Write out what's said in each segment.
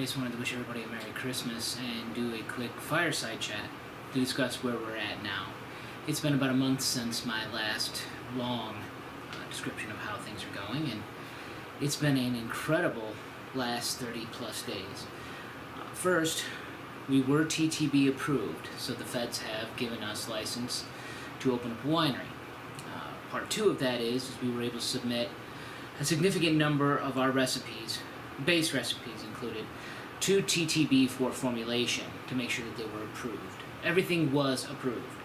just wanted to wish everybody a Merry Christmas and do a quick fireside chat to discuss where we're at now. It's been about a month since my last long description of how things are going, and it's been an incredible last 30 plus days. First, we were TTB approved, so the feds have given us license to open up a winery. Part two of that is we were able to submit a significant number of our recipes, base recipes included, to TTB for formulation to make sure that they were approved. Everything was approved.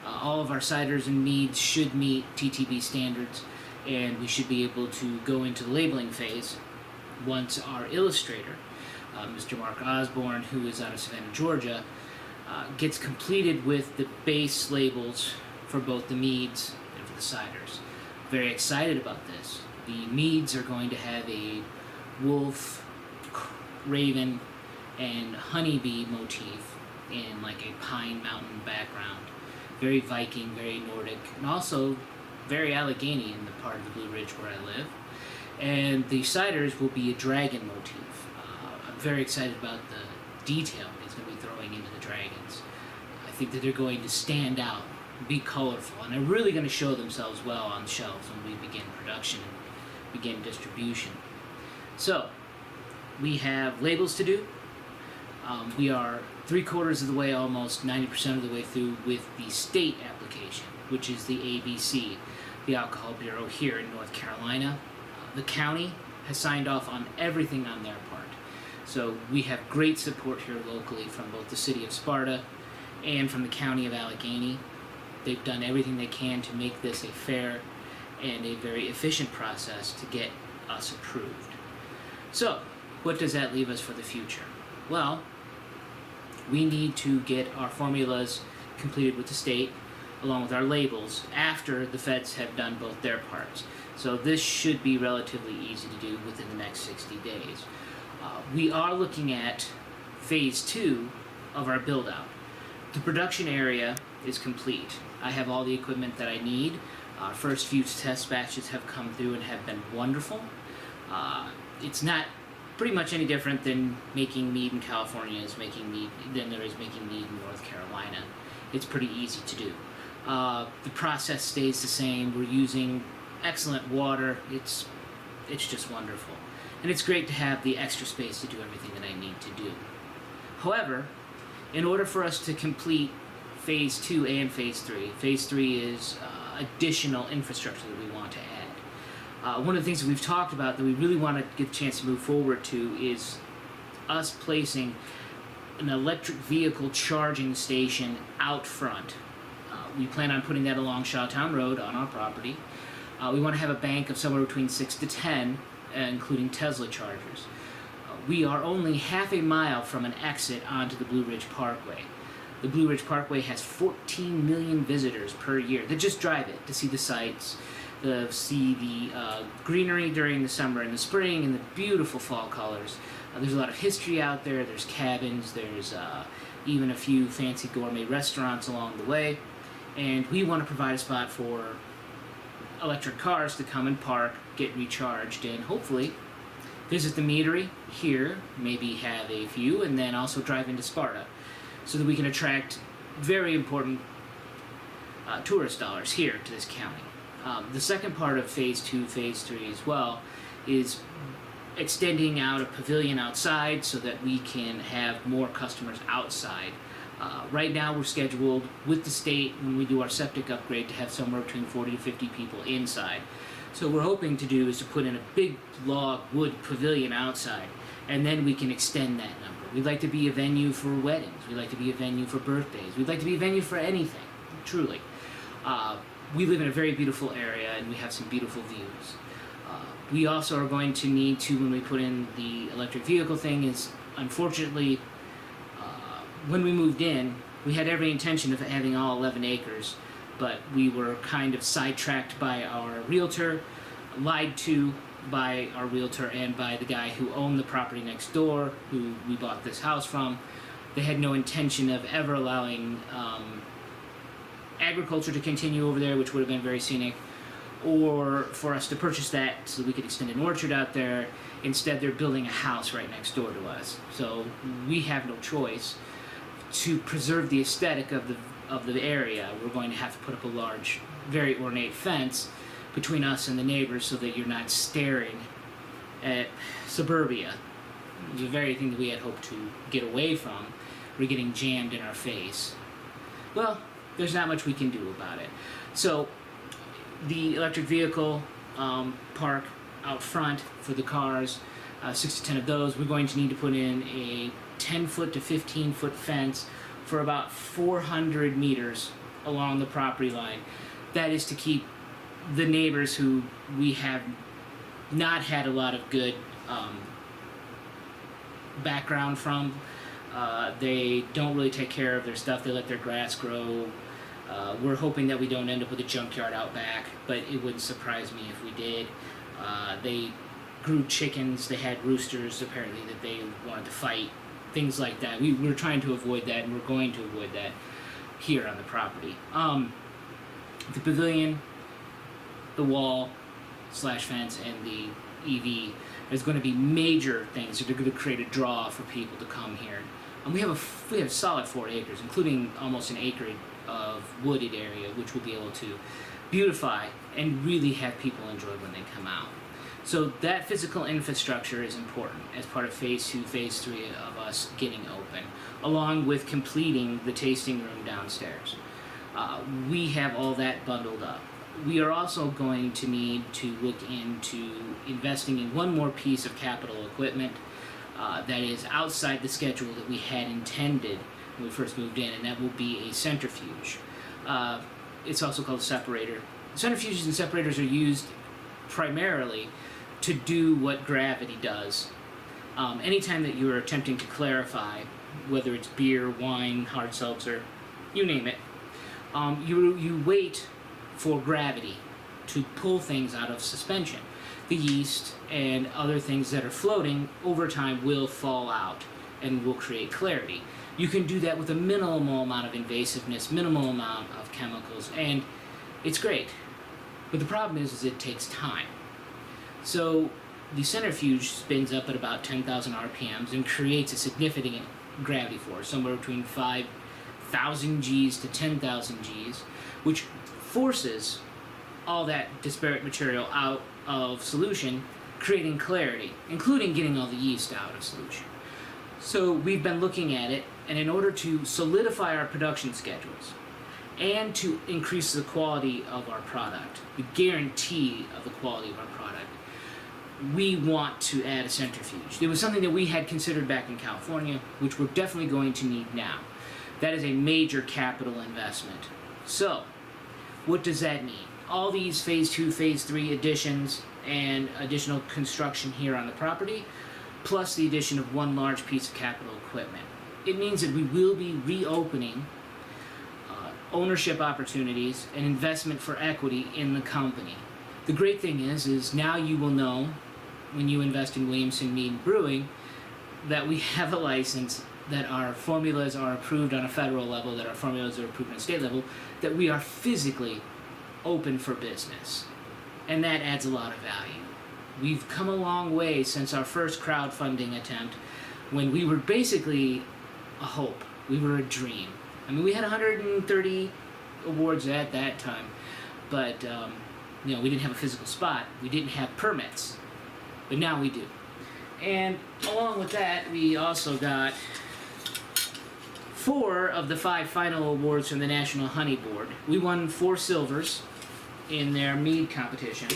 All of our ciders and meads should meet TTB standards, and we should be able to go into the labeling phase once our illustrator, Mr. Mark Osborne, who is out of Savannah, Georgia, gets completed with the base labels for both the meads and for the ciders. Very excited about this. The meads are going to have a wolf, raven, and honeybee motif in like a pine mountain background. Very Viking, very Nordic, and also very Allegheny in the part of the Blue Ridge where I live. And the ciders will be a dragon motif. I'm very excited about the detail he's going to be throwing into the dragons. I think that they're going to stand out, be colorful, and they're really going to show themselves well on the shelves when we begin production and begin distribution. So, we have labels to do. We are 3/4 of the way, almost 90% of the way through with the state application, which is the ABC, the Alcohol Bureau here in North Carolina. The county has signed off on everything on their part. So we have great support here locally from both the city of Sparta and from the county of Allegheny. They've done everything they can to make this a fair and a very efficient process to get us approved. So, what does that leave us for the future? Well, we need to get our formulas completed with the state, along with our labels, after the feds have done both their parts. So this should be relatively easy to do within the next 60 days. We are looking at phase 2 of our build-out. The production area is complete. I have all the equipment that I need. Our first few test batches have come through and have been wonderful. It's not pretty much any different than making mead in California than there is making mead in North Carolina. It's pretty easy to do. The process stays the same. We're using excellent water. It's just wonderful. And it's great to have the extra space to do everything that I need to do. However, in order for us to complete phase 2 and phase 3 is additional infrastructure that we want to add. One of the things that we've talked about that we really want to get a chance to move forward to is us placing an electric vehicle charging station out front. We plan on putting that along Shawtown Road on our property. We want to have a bank of somewhere between 6 to 10, including Tesla chargers. We are only half a mile from an exit onto the Blue Ridge Parkway. The Blue Ridge Parkway has 14 million visitors per year that just drive it to see the sights, to see the greenery during the summer and the spring, and the beautiful fall colors. There's a lot of history out there. There's cabins. There's even a few fancy gourmet restaurants along the way. And we want to provide a spot for electric cars to come and park, get recharged, and hopefully visit the meadery here, maybe have a few, and then also drive into Sparta so that we can attract very important tourist dollars here to this county. The second part of phase 2, phase 3 as well is extending out a pavilion outside so that we can have more customers outside. Right now we're scheduled with the state when we do our septic upgrade to have somewhere between 40 to 50 people inside. So what we're hoping to do is to put in a big log wood pavilion outside, and then we can extend that number. We'd like to be a venue for weddings. We'd like to be a venue for birthdays. We'd like to be a venue for anything, truly. We live in a very beautiful area, and we have some beautiful views. We also are going to need to, when we put in the electric vehicle thing, is unfortunately, when we moved in, we had every intention of having all 11 acres, but we were kind of sidetracked by our realtor, lied to by our realtor and by the guy who owned the property next door, who we bought this house from. They had no intention of ever allowing agriculture to continue over there, which would have been very scenic, or for us to purchase that so we could extend an orchard out there. Instead, they're building a house right next door to us. So we have no choice. To preserve the aesthetic of the area, we're going to have to put up a large, very ornate fence between us and the neighbors so that you're not staring at suburbia. The very thing that we had hoped to get away from, we're getting jammed in our face. Well, there's not much we can do about it. So the electric vehicle park out front for the cars, 6 to 10 of those, we're going to need to put in a 10-foot to 15-foot fence for about 400 meters along the property line. That is to keep the neighbors who we have not had a lot of good background from. They don't really take care of their stuff. They let their grass grow. We're hoping that we don't end up with a junkyard out back, but it wouldn't surprise me if we did. They grew chickens. They had roosters, apparently, that they wanted to fight. Things like that. We're trying to avoid that, and we're going to avoid that here on the property. The pavilion, the wall / fence, and the EV, there's going to be major things that are going to create a draw for people to come here. And we have solid 4 acres, including almost an acre of wooded area, which we'll be able to beautify and really have people enjoy when they come out. So that physical infrastructure is important as part of phase 2, phase 3 of us getting open, along with completing the tasting room downstairs. We have all that bundled up. We are also going to need to look into investing in one more piece of capital equipment that is outside the schedule that we had intended when we first moved in, and that will be a centrifuge. It's also called a separator. Centrifuges and separators are used primarily to do what gravity does. Anytime that you are attempting to clarify, whether it's beer, wine, hard seltzer, you name it, you wait for gravity to pull things out of suspension. The yeast and other things that are floating over time will fall out and will create clarity. You can do that with a minimal amount of invasiveness, minimal amount of chemicals, and it's great. But the problem is it takes time. So the centrifuge spins up at about 10,000 RPMs and creates a significant gravity force, somewhere between 5,000 Gs to 10,000 Gs, which forces all that disparate material out of solution, creating clarity, including getting all the yeast out of solution. So we've been looking at it, and in order to solidify our production schedules and to increase the quality of our product, the guarantee of the quality of our product, we want to add a centrifuge. It was something that we had considered back in California, which we're definitely going to need now. That is a major capital investment. So, what does that mean? All these phase 2, phase 3 additions and additional construction here on the property, plus the addition of one large piece of capital equipment. It means that we will be reopening ownership opportunities and investment for equity in the company. The great thing is now you will know, when you invest in Williamson, Mead, and Brewing, that we have a license, that our formulas are approved on a federal level, that our formulas are approved on a state level, that we are physically open for business. And that adds a lot of value. We've come a long way since our first crowdfunding attempt, when we were basically a hope. We were a dream. I mean, we had 130 awards at that time, but we didn't have a physical spot. We didn't have permits, but now we do. And along with that, we also got 4 of the 5 final awards from the National Honey Board. We won 4 silvers in their mead competition,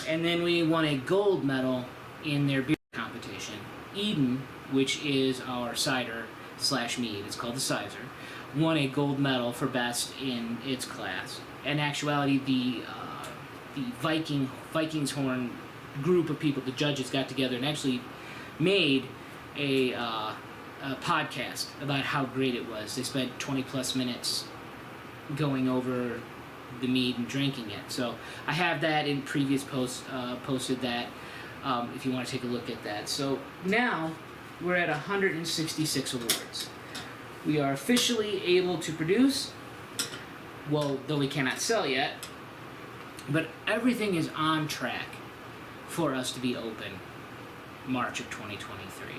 and then we won a gold medal in their beer competition. Eden, which is our cider / mead, it's called the Sizer, won a gold medal for best in its class. In actuality, the Viking's Horn group of people, the judges, got together and actually made a podcast about how great it was. They spent 20 plus minutes going over the mead and drinking it. So I have that in previous posts, posted that if you want to take a look at that. So now we're at 166 awards. We are officially able to produce, well, though we cannot sell yet, But everything is on track for us to be open March of 2023.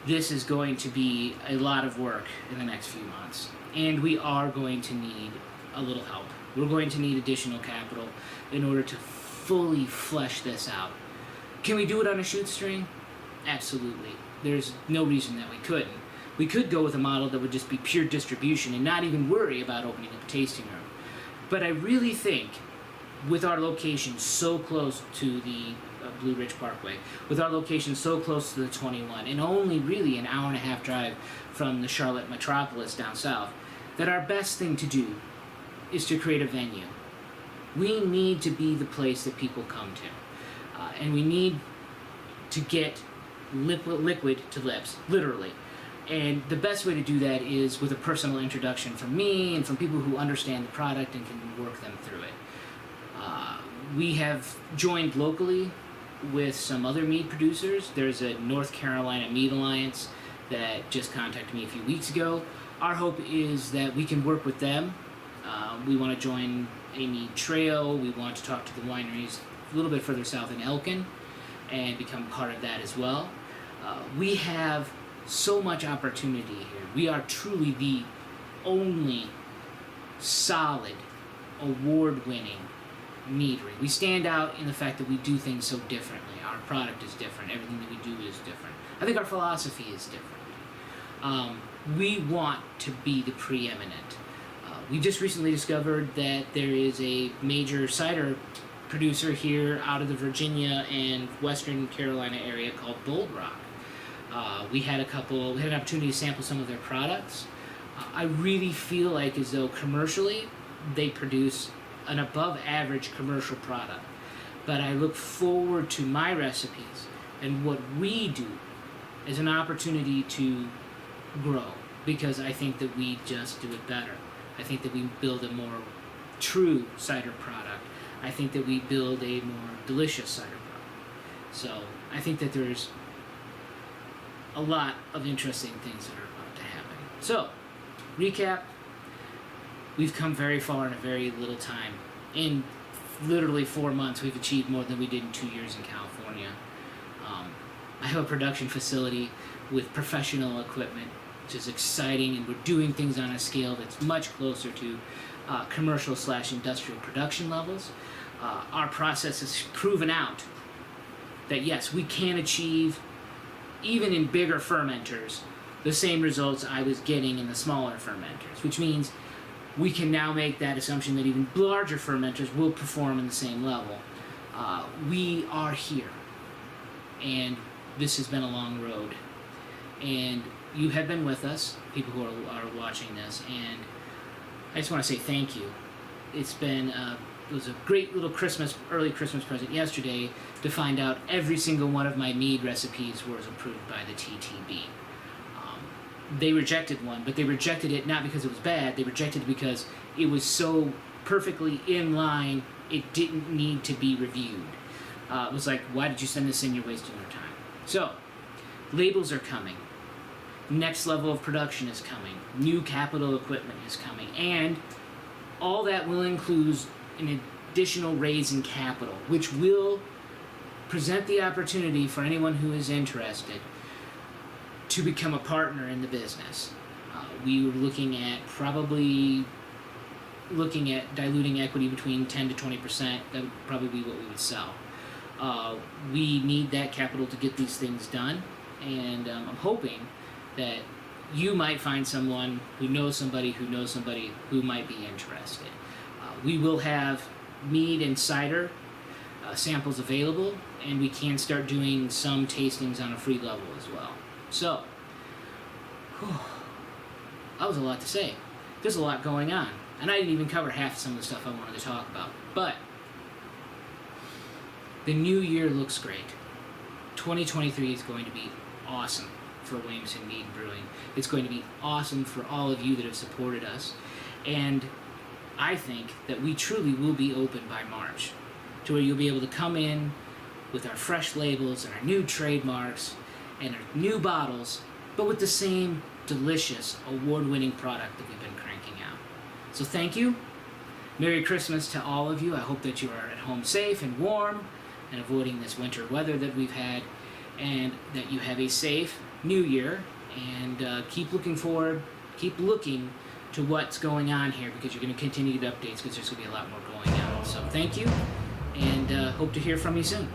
This is going to be a lot of work in the next few months, and we are going to need a little help. We're going to need additional capital in order to fully flesh this out. Can we do it on a shoestring? Absolutely. There's no reason that we couldn't. We could go with a model that would just be pure distribution and not even worry about opening up a tasting room. But I really think, with our location so close to the Blue Ridge Parkway, with our location so close to the 21, and only really an hour and a half drive from the Charlotte metropolis down south, that our best thing to do is to create a venue. We need to be the place that people come to. And we need to get liquid to lips, literally. And the best way to do that is with a personal introduction from me and from people who understand the product and can work them through it. We have joined locally with some other mead producers. There's a North Carolina Mead Alliance that just contacted me a few weeks ago. Our hope is that we can work with them. We want to join a mead trail. We want to talk to the wineries a little bit further south in Elkin and become part of that as well. We have so much opportunity here. We are truly the only solid, award-winning meadery. We stand out in the fact that we do things so differently. Our product is different. Everything that we do is different. I think our philosophy is different. We want to be the preeminent. We just recently discovered that there is a major cider producer here out of the Virginia and Western Carolina area called Bold Rock. We had an opportunity to sample some of their products. I really feel like as though commercially they produce an above average commercial product. But I look forward to my recipes and what we do as an opportunity to grow, because I think that we just do it better. I think that we build a more true cider product. I think that we build a more delicious cider product. So I think that there's a lot of interesting things that are about to happen. So, recap, we've come very far in a very little time. In literally 4 months, we've achieved more than we did in 2 years in California. I have a production facility with professional equipment, which is exciting, and we're doing things on a scale that's much closer to commercial/industrial production levels. Our process has proven out that yes, we can achieve, even in bigger fermenters, the same results I was getting in the smaller fermenters, which means we can now make that assumption that even larger fermenters will perform in the same level. We are here, and this has been a long road, and you have been with us, people who are watching this, and I just want to say thank you. It was a great little early Christmas present yesterday to find out every single one of my mead recipes was approved by the TTB. They rejected one, but they rejected it not because it was bad, they rejected it because it was so perfectly in line, it didn't need to be reviewed. It was like, why did you send this in? You're wasting your time. So, labels are coming. Next level of production is coming. New capital equipment is coming. And all that will include an additional raise in capital, which will present the opportunity for anyone who is interested to become a partner in the business. We were looking at diluting equity between 10 to 20%. That would probably be what we would sell. We need that capital to get these things done, and I'm hoping that you might find someone who knows somebody who might be interested. We will have mead and cider samples available, and we can start doing some tastings on a free level as well. So, that was a lot to say. There's a lot going on, and I didn't even cover half some of the stuff I wanted to talk about. But the new year looks great. 2023 is going to be awesome for Williamson Mead Brewing. It's going to be awesome for all of you that have supported us, and I think that we truly will be open by March, to where you'll be able to come in with our fresh labels and our new trademarks and our new bottles, but with the same delicious, award-winning product that we've been cranking out. So thank you, Merry Christmas to all of you. I hope that you are at home safe and warm and avoiding this winter weather that we've had, and that you have a safe New Year, and keep looking to what's going on here, because you're going to continue to get updates, because there's going to be a lot more going on. So thank you, and hope to hear from you soon.